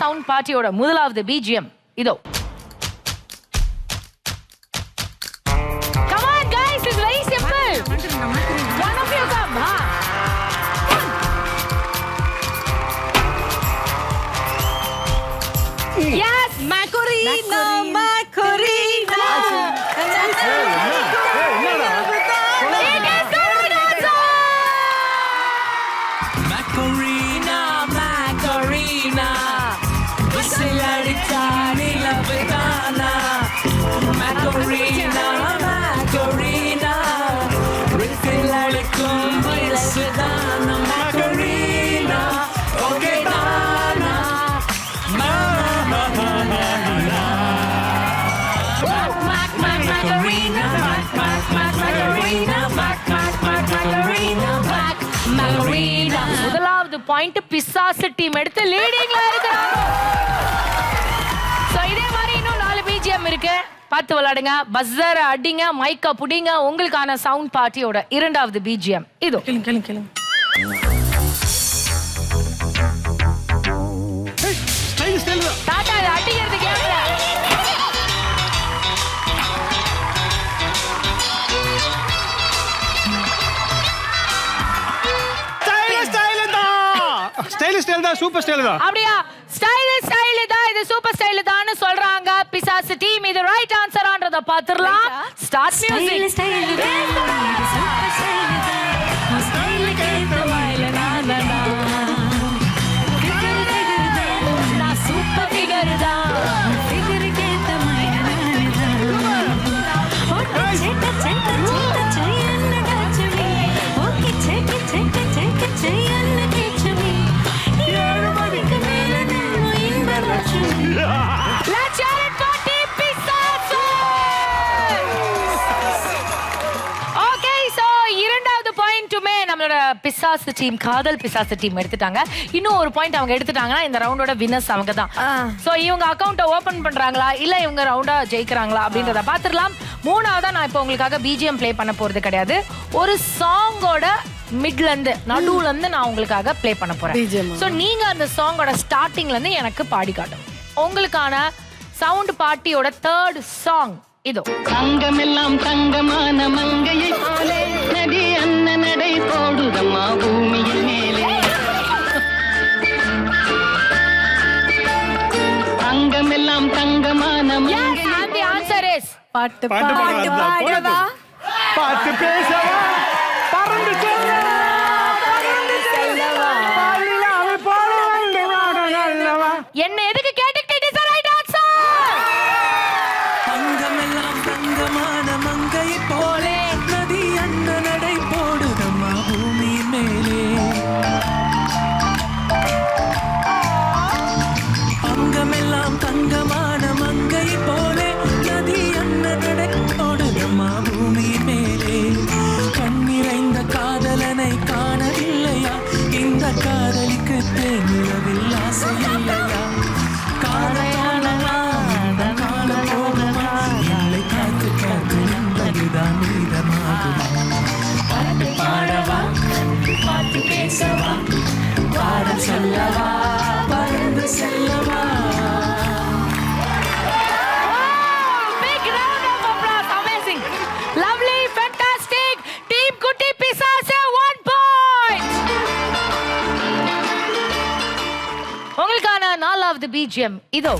Sound பார்ட்டியோட முதலாவது BGM இதோ. Come on guys, it's very simple. One of you come, ha. Yes, Macorina, Macorina. Macorina, Macorina, Visilarica, Nilavitana. Macorina, Macorina, Visilarica, Visilana. Macorina, okay, Dana. Macarena, Macarena. முதலாவது point பிசாசு team எடுத்து லீடிங்ல இருக்காங்க. So இதே மாதிரி இன்னும் 4 BGM இருக்கு. பார்த்து விளையாடுங்க, பஸ்ஸர் அடிங்க, மைக்க புடிங்க. உங்களுக்கான சவுண்ட் பார்ட்டியோட இரண்டாவது பிஜிஎம் இதோ. கேளுங்க. தாத்தா இது அடிக்கிறது கேட்கல. ஸ்டைல் தான் சூப்பர் ஸ்டைல் தான். அப்படியா? ஸ்டைல் தான், இது சூப்பர் ஸ்டைல் தான்னு சொல்றாங்க பிசாசு டீம். இது ரைட் ஆன்சரான்றத பாத்துறலாம். Start music. சூப்பர் ஃபிகர் தான். Let's hear it for Team Pisasu! Okay, so இரண்டாவது பாயிண்ட்டுமே நம்மளோட பிசாசு டீம், காதல் பிசாசு டீம் எடுத்துட்டாங்க. இன்னும் ஒரு பாயிண்ட் அவங்க எடுத்துட்டாங்கன்னா இந்த ரவுண்டோட வின்னர்ஸ் அவங்க தான். சோ இவங்க அக்கவுண்ட்டை ஓபன் பண்றாங்களா இல்ல இவங்க ரவுண்டா ஜெயிக்கிறாங்களா அப்படின்றத பாத்துடலாம். மூணாவதா நான் இப்போ உங்களுக்காக பிஜிஎம் ப்ளே பண்ண போறது கிடையாது. ஒரு சாங்கோட மிட்ல இருந்து நடுவுல இருந்து நான் உங்களுக்காக ப்ளே பண்ண போறேன். சோ நீங்க அந்த சாங்கோட ஸ்டார்டிங்ல இருந்து எனக்கு பாடி காட்டணும். உங்களுக்கான சவுண்ட் பார்ட்டியோட தேர்ட் சாங் இதோ. தங்கமெல்லாம் தங்கமான மங்கையை போலே நதி அன்ன நடை போடுதம்மா பூமியின் மேலே. தங்கமெல்லாம் தங்கமான Yes, and the answer is பாட்டு பாடவா, பாட்டு பேசவா, பறந்து செல்லவா, பாலிலாவை போல வந்து வாடனல்லவா. என்ன எதுக்கு கேட்டுக்கிட்டு இஸ் ரைட் ஆன்சர். தங்கமெல்லாம் தங்கமான மங்கை போலே நதி அண்ண நடை போடுதம்மா பூமியின் மேலே. தங்கமெல்லாம் தங்கமான மங்கை போலே நதி அண்ண நடை போடுதம்மா பூமியின் மேலே. கண்ணிறைந்த காதலனை காணவில்லையா? இந்த காதலிக்கு தேனிலவில் ஆசை இல்லையா? காலையான காலம் போகுமா? இல்லை காத்து காத்து என்பதுதான் மீதமாகுமா? பாட்டு பாடவா, பாட்டு பேசவா, பாடல் சொல்லவா, பறந்து செல்லவா. Big round of applause. Amazing. Lovely, fantastic. Team Kutti Pisasu 1 point. உங்களுக்கான நாலாவது பிஜிஎம் இதோ.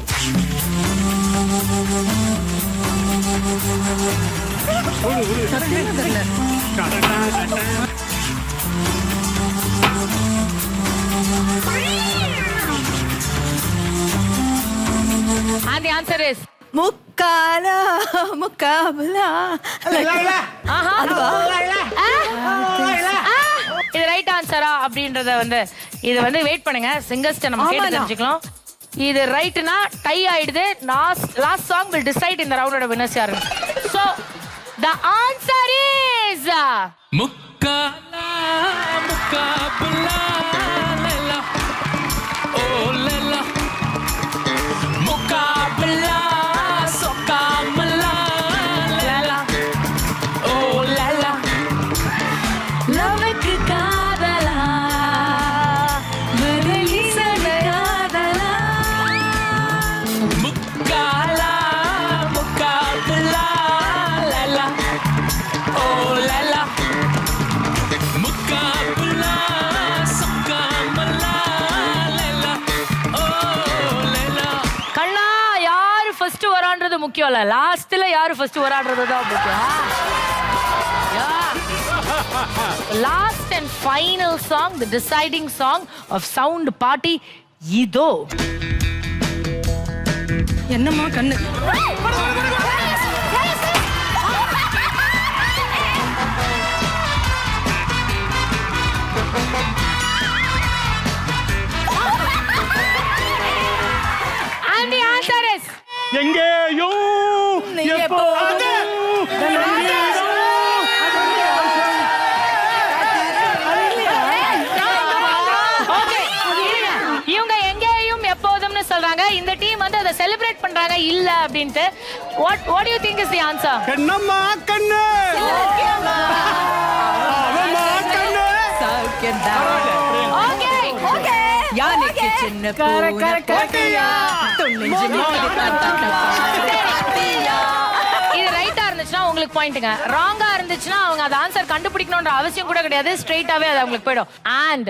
And the answer is Mukkala Muqabla. இது ரைட் ஆன்சரா அப்படின்றத இது வெயிட் பண்ணுங்க, சிங்கர்ஸ்ட நம்ம கேட்டு தெரிஞ்சுக்கலாம். இது ரைட்னா டை ஆயிடுது. லாஸ்ட் சாங் will decide இந்த ரவுண்டோட வின்னர்ஸ் யாரு. So the answer is முக்காலா முக்காபுலா லலா ஓ லலா முக்காபுலா சொக்காமலா லலா ஓ லலா. லவ்க்கு காதலா, பதிலி சொல்ல காதலா. போறான்றது முக்கியம் இல்ல, லாஸ்ட்ல யாரு ஃபர்ஸ்ட் வரான்றது தான் முக்கியம். Last and final song, the deciding song of Sound Party, இதோ. என்னம்மா கண்ணு And the answer is எங்கேயும் எப்போதும் okay. இவங்க எங்கேயும் எப்போதும்னு சொல்றாங்க. இந்த டீம் வந்து அதை செலிப்ரேட் பண்றாங்க இல்ல அப்படின்ட்டு. What do you think is the answer? Kannamma கண்ணு அவம்மா கண்ணு Okay. யானைக்கு சின்ன பூனையா துணிஞ்சு மோதி இது ரைட்டா இருந்துச்சுன்னா உங்களுக்கு பாயிண்ட்ங்க, ராங்கா இருந்துச்சுன்னா அவங்க அந்த ஆன்சர் கண்டுபிடிக்கணும்ன்ற அவசியம் கூட கிடையாது, ஸ்ட்ரைட்டாவே அது அவங்களுக்கு போயிடும். And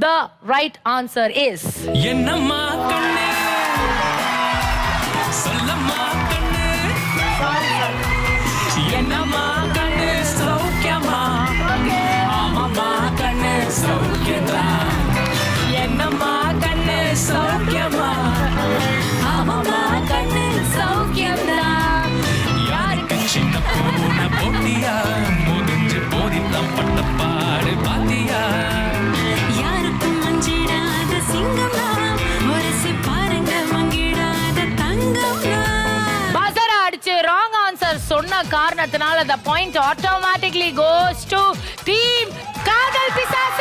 the right answer is என்னம்மா கண்ணு சொல்லம்மா கண்ணு என்னம்மா கண்ணு சௌக்கியமா ஆமாம்மா கண்ணு சௌக்கியமா என்னம்மா கண்ணு சௌக்கியமா ஆமாம்மா கண்ணு சௌக்கியமா யாருக்கு சின்ன பூனை போட்டியா முடிஞ்சு போதித்தான் பட்ட பாடு பாத்தியா யாருக்கும் மஞ்சிடாத சிங்கமா முரசி பாருங்க மங்கிடாத தங்கமா பசரா அடிச்சு ராங் ஆன்சர் சொன்ன காரணத்தினால the point automatically goes to team காதல் பிசாசு.